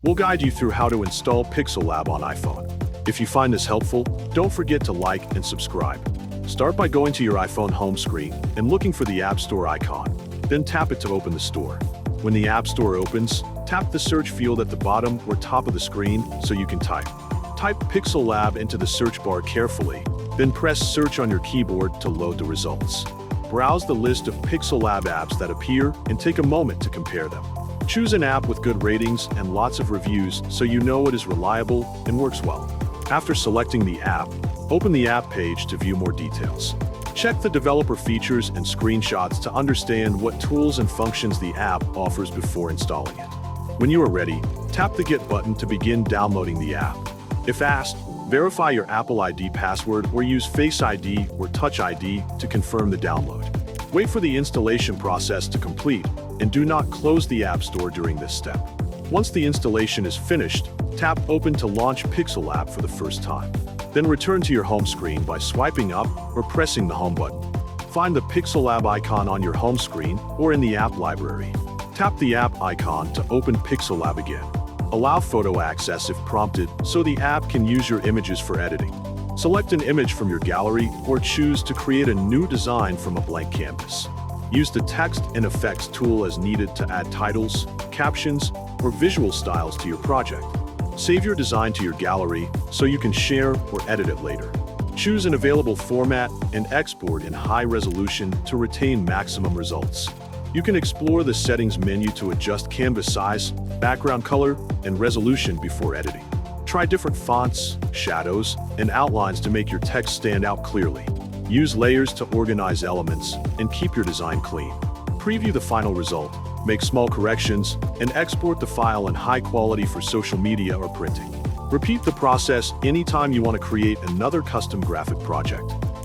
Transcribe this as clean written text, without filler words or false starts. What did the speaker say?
We'll guide you through how to install Pixellab on iPhone. If you find this helpful, don't forget to like and subscribe. Start by going to your iPhone home screen and looking for the App Store icon. Then tap it to open the store. When the App Store opens, tap the search field at the bottom or top of the screen so you can type. Type Pixellab into the search bar carefully, then press search on your keyboard to load the results. Browse the list of Pixellab apps that appear and take a moment to compare them. Choose an app with good ratings and lots of reviews so you know it is reliable and works well. After selecting the app, open the app page to view more details. Check the developer features and screenshots to understand what tools and functions the app offers before installing it. When you are ready, tap the Get button to begin downloading the app. If asked, verify your Apple ID password or use Face ID or Touch ID to confirm the download. Wait for the installation process to complete and do not close the App Store during this step. Once the installation is finished, tap Open to launch Pixellab for the first time. Then return to your home screen by swiping up or pressing the Home button. Find the Pixellab icon on your home screen or in the app library. Tap the app icon to open Pixellab again. Allow photo access if prompted so the app can use your images for editing. Select an image from your gallery or choose to create a new design from a blank canvas. Use the Text and Effects tool as needed to add titles, captions, or visual styles to your project. Save your design to your gallery so you can share or edit it later. Choose an available format and export in high resolution to retain maximum results. You can explore the settings menu to adjust canvas size, background color, and resolution before editing. Try different fonts, shadows, and outlines to make your text stand out clearly. Use layers to organize elements and keep your design clean. Preview the final result, make small corrections, and export the file in high quality for social media or printing. Repeat the process anytime you want to create another custom graphic project.